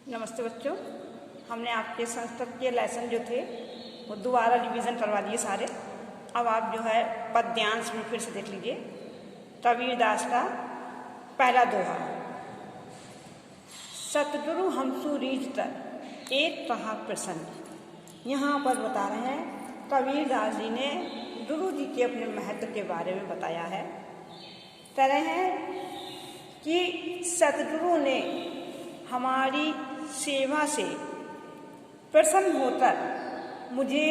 नमस्ते बच्चों। हमने आपके संस्कृत के लेसन जो थे वो दोबारा रिवीजन करवा दिए सारे। अब आप जो है पद्यांश में फिर से देख लीजिए। कबीर दास का पहला दोहा। सतगुरु हमसु रीझतर एक कहा प्रसन्न। यहाँ पर बता रहे हैं कबीर दास जी ने गुरु जी के अपने महत्व के बारे में बताया है। कह रहे हैं कि सतगुरु ने हमारी सेवा से प्रसन्न होकर मुझे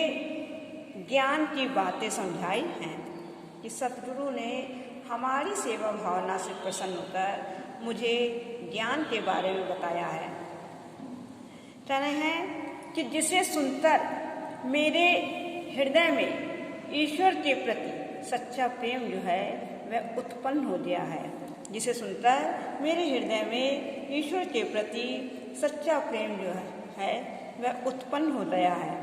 ज्ञान की बातें समझाई हैं। कि सतगुरु ने हमारी सेवा भावना से प्रसन्न होकर मुझे ज्ञान के बारे में बताया है। कह रहे हैं कि जिसे सुनकर मेरे हृदय में ईश्वर के प्रति सच्चा प्रेम जो है वह उत्पन्न हो गया है। जिसे सुनकर मेरे हृदय में ईश्वर के प्रति सच्चा प्रेम जो है वह उत्पन्न हो गया है।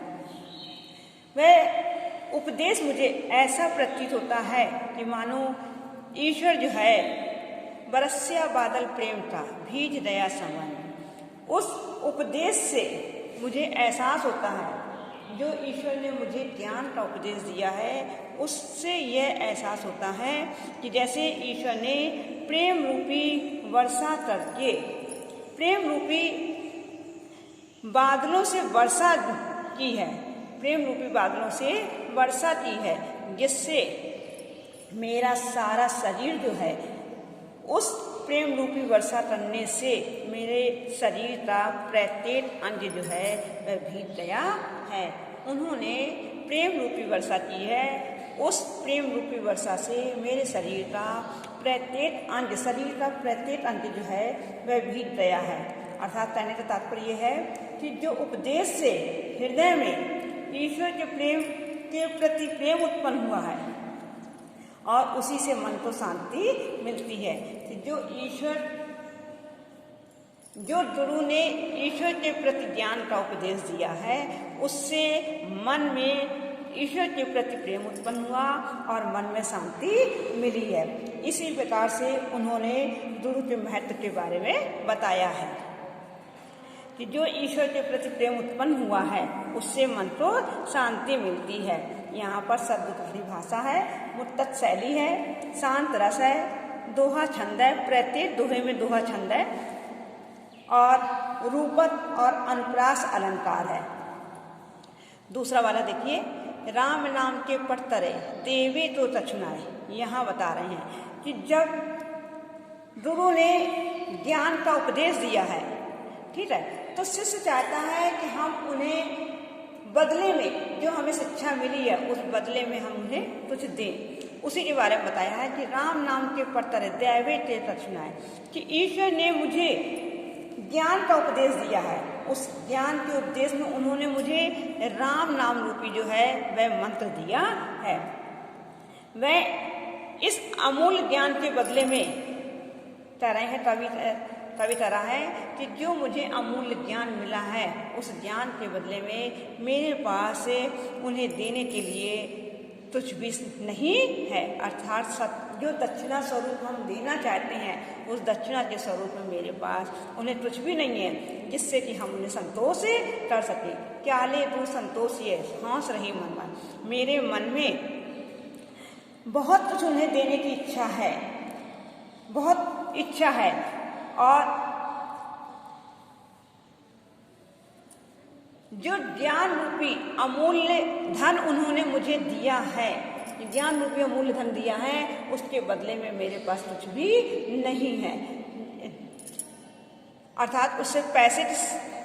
वह उपदेश मुझे ऐसा प्रतीत होता है कि मानो ईश्वर जो है बरस्या बादल प्रेम का भीज दया समान। उस उपदेश से मुझे एहसास होता है, जो ईश्वर ने मुझे ज्ञान का उपदेश दिया है उससे यह एहसास होता है कि जैसे ईश्वर ने प्रेम रूपी वर्षा करके प्रेम रूपी बादलों से वर्षा की है, प्रेम रूपी बादलों से वर्षा की है, जिससे मेरा सारा शरीर जो है उस प्रेम रूपी वर्षा करने से मेरे शरीर का प्रत्येक अंग जो है वह भीग गया है। उन्होंने प्रेम रूपी वर्षा की है, उस प्रेम रूपी वर्षा से मेरे शरीर का प्रत्येक अंग जो है वह भीग गया है। अर्थात कहने का तात्पर्य है कि जो उपदेश से हृदय में ईश्वर के प्रेम के प्रति प्रेम उत्पन्न हुआ है और उसी से मन को शांति मिलती है। जो गुरु ने ईश्वर के प्रति ज्ञान का उपदेश दिया है उससे मन में ईश्वर के प्रति प्रेम उत्पन्न हुआ और मन में शांति मिली है। इसी प्रकार से उन्होंने गुरु के महत्व के बारे में बताया है कि जो ईश्वर के प्रति प्रेम उत्पन्न हुआ है उससे मन को शांति मिलती है। यहाँ पर शब्द भाषा है, मुत्तत शैली है, शांत रस है, दोहा छंद है, प्रत्येक दोहे में दोहा छंद है और रूपक और अनुप्रास अलंकार है। दूसरा वाला देखिए, राम नाम के पटतरे देवे तो तछुनाए। यहाँ बता रहे हैं कि जब गुरु ने ज्ञान का उपदेश दिया है, ठीक है, तो शिष्य चाहता है कि हम उन्हें बदले में जो हमें शिक्षा मिली है उस बदले में हम उन्हें कुछ दें। उसी के बारे में बताया है कि राम नाम के पटतरे देवे ते तछुनाए, कि ईश्वर ने मुझे ज्ञान का उपदेश दिया है। उस ज्ञान के उपदेश में उन्होंने मुझे राम नाम रूपी जो है वह मंत्र दिया है। वह इस अमूल्य ज्ञान के बदले में कह रहे हैं कवि तरह है कि जो मुझे अमूल्य ज्ञान मिला है उस ज्ञान के बदले में मेरे पास उन्हें देने के लिए कुछ भी नहीं है। अर्थात जो दक्षिणा स्वरूप हम देना चाहते हैं उस दक्षिणा के स्वरूप में मेरे पास उन्हें कुछ भी नहीं है जिससे कि हम उन्हें संतोष कर सकें। क्या ले तू संतोष ये हंस रही मन। मेरे मन में बहुत कुछ उन्हें देने की इच्छा है, बहुत इच्छा है और जो ज्ञान रूपी अमूल्य धन उन्होंने मुझे दिया है, ज्ञान रूपी अमूल्य धन दिया है, उसके बदले में मेरे पास कुछ भी नहीं है। अर्थात उससे पैसे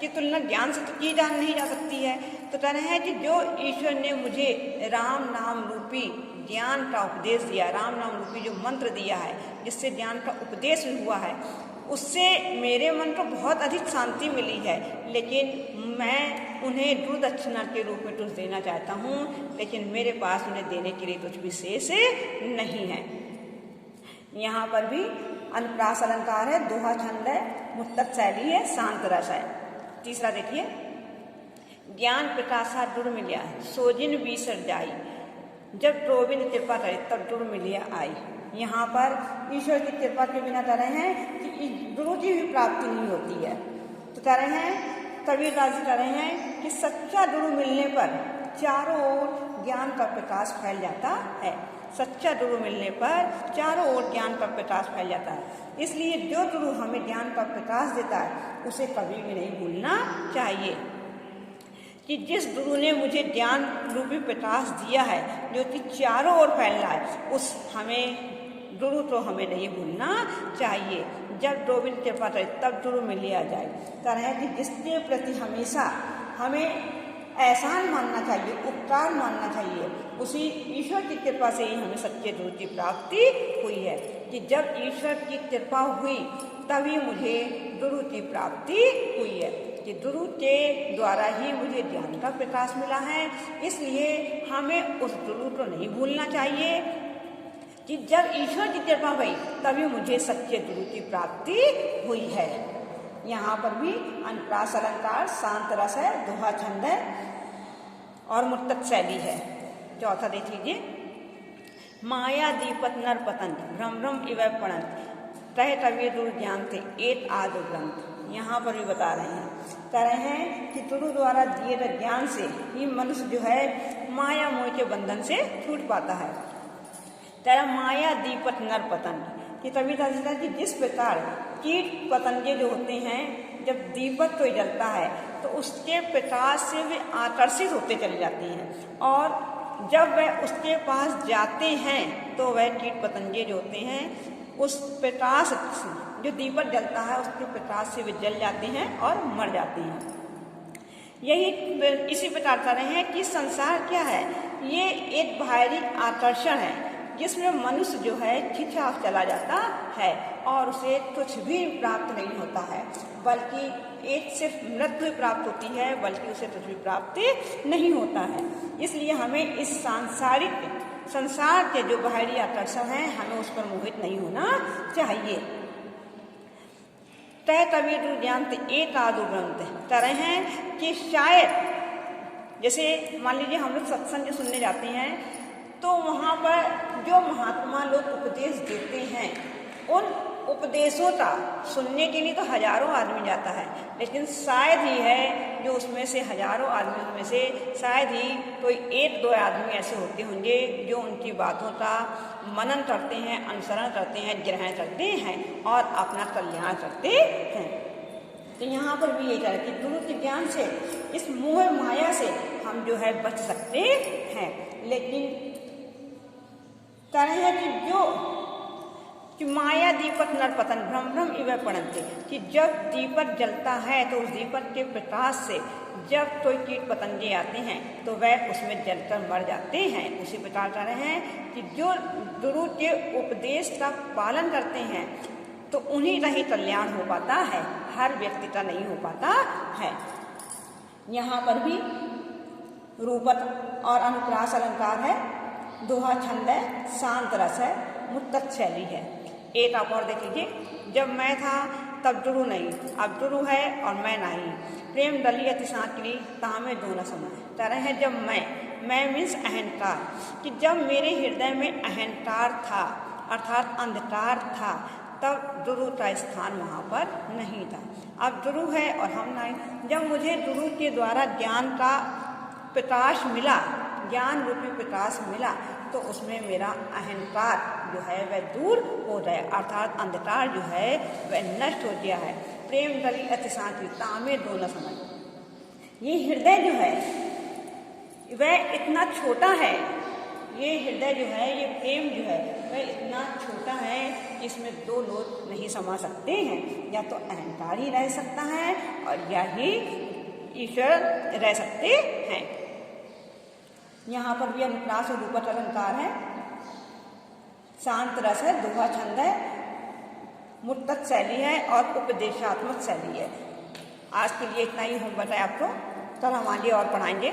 की तुलना ज्ञान से तो की नहीं जा सकती है। तो कह रहे हैं कि जो ईश्वर ने मुझे राम नाम रूपी ज्ञान का उपदेश दिया, राम नाम रूपी जो मंत्र दिया है जिससे ज्ञान का उपदेश हुआ है, उससे मेरे मन को बहुत अधिक शांति मिली है। लेकिन मैं उन्हें गुरु दक्षिणा के रूप में कुछ देना चाहता हूँ, लेकिन मेरे पास उन्हें देने के लिए कुछ भी शेष नहीं है। यहाँ पर भी अनुप्रास अलंकार है, दोहा छंद है, मुत्तत शैली है, शांत रस है। तीसरा देखिए, ज्ञान प्रकाशा गुरु मिलिया सोजिन बीसर जाई, जब गोविंद कृपा करे तब गुरु मिलिया आई। यहाँ पर ईश्वर की कृपा के बिना कह रहे हैं कि गुरु की भी प्राप्ति नहीं होती है। तो बता रहे हैं, कबीरदास जी कह रहे हैं कि सच्चा गुरु मिलने पर चारों ओर ज्ञान का प्रकाश फैल जाता है। सच्चा गुरु मिलने पर चारों ओर ज्ञान का प्रकाश फैल जाता है। इसलिए जो गुरु हमें ज्ञान का प्रकाश देता है उसे कभी भी नहीं भूलना चाहिए कि जिस गुरु ने मुझे ज्ञान रूपी प्रकाश दिया है जो कि चारों ओर फैल रहा है, उस हमें गुरु तो हमें नहीं भूलना चाहिए। जब गोविंद कृपा करे तब गुरु मिल लिया जाए। तरह कि जिसके प्रति हमेशा हमें एहसान मानना चाहिए, उपकार मानना चाहिए, उसी ईश्वर की कृपा से ही हमें सच्चे गुरु की प्राप्ति हुई है। कि जब ईश्वर की कृपा हुई तभी मुझे गुरु की प्राप्ति हुई है, कि गुरु के द्वारा ही मुझे ज्ञान का प्रकाश मिला है। इसलिए हमें उस गुरु को नहीं भूलना चाहिए कि जब ईश्वर की कृपा हुई तभी मुझे सच्चे गुरु की प्राप्ति हुई है। यहाँ पर भी अनुप्रास अलंकार शांत रस है, दोहा छंद है और मुत्तक शैली है। चौथा देख लीजिए, माया दीपत नर पतंग भ्रम भ्रम इव पड़ंत तह तवे गुरु ज्ञान थे एक आदि ग्रंथ। यहाँ पर भी बता रहे हैं, कह रहे हैं कि गुरु द्वारा दिए गए ज्ञान से ही मनुष्य जो है माया मोह के बंधन से छूट पाता है। तेरा माया दीपत नर पतंग कि तभी कि जिस प्रकार कीट पतंगे जो होते हैं जब दीपक कोई जलता है तो उसके प्रकाश से वे आकर्षित होते चले जाते हैं, और जब वह उसके पास जाते हैं तो वह कीट पतंगे जो होते हैं उस प्रकाश जो दीपक जलता है उसके प्रकाश से वे जल जाते हैं और मर जाते हैं। यही इसी प्रकार कर रहे हैं कि संसार क्या है, ये एक बाहरी आकर्षण है जिसमें मनुष्य जो है खिंचा चला जाता है और उसे कुछ भी प्राप्त नहीं होता है, बल्कि एक सिर्फ मृत्यु प्राप्त होती है, बल्कि उसे कुछ भी प्राप्त नहीं होता है। इसलिए हमें इस संसार के जो बाहरी आकर्षण है हमें उस पर मोहित नहीं होना चाहिए। तय कबीर गुरु ज्ञान एक आदो ग्रंथ कह रहे हैं कि शायद जैसे मान लीजिए हम लोग सत्संग सुनने जाते हैं तो वहाँ पर जो महात्मा लोग उपदेश देते हैं उन उपदेशों का सुनने के लिए तो हजारों आदमी जाता है, लेकिन शायद ही है जो उसमें से हजारों आदमियों में से शायद ही कोई एक दो आदमी ऐसे होते होंगे जो उनकी बातों का मनन करते हैं, अनुसरण करते हैं, ग्रहण करते हैं और अपना कल्याण करते हैं। तो यहाँ पर भी यही है कि गुरु के ज्ञान से इस मोह माया से हम जो है बच सकते हैं। लेकिन तरह है कि माया दीपक नर पतन भ्रम भ्रम इव पड़ंते कि जब दीपक जलता है तो उस दीपक के प्रकाश से जब कोई कीट पतंगे आते हैं तो वह उसमें जलकर मर जाते हैं। उसी प्रकार कह रहे हैं कि जो गुरु के उपदेश का पालन करते हैं तो उन्हीं का ही कल्याण हो पाता है, हर व्यक्ति का नहीं हो पाता है। यहाँ पर भी रूपक और अनुप्रास अलंकार है, दोहा छंद है, शांत रस है, मुत्तक शैली है। एक आप और देख लीजिए, जब मैं था तब गुरु नहीं, अब गुरु है और मैं नहीं, प्रेम डली अति सांकली तामे दो न समय। तरह है जब मैं मीन्स अहंकार, कि जब मेरे हृदय में अहंकार था अर्थात अंधकार था तब गुरु का स्थान वहाँ पर नहीं था। अब गुरु है और हम नहीं। जब मुझे गुरु के द्वारा ज्ञान का प्रकाश मिला, ज्ञान रूपी प्रकाश मिला, तो उसमें मेरा अहंकार जो है वह दूर हो गया, अर्थात अंधकार जो है वह नष्ट हो गया है। प्रेम डली अति सांकली तामे दो न समय। ये हृदय जो है वह इतना छोटा है, ये हृदय जो है, ये प्रेम जो है वह इतना छोटा है कि इसमें दो लोग नहीं समा सकते हैं। या तो अहंकार ही रह सकता है और या ही ईश्वर रह सकते हैं। यहाँ पर भी अनुप्रास और रूपक अलंकार है, शांत रस है, दोहा छंद है, मुत्तक शैली है और उपदेशात्मक शैली है। आज के लिए इतना ही हम बताए आपको, कल हम आगे और पढ़ाएंगे।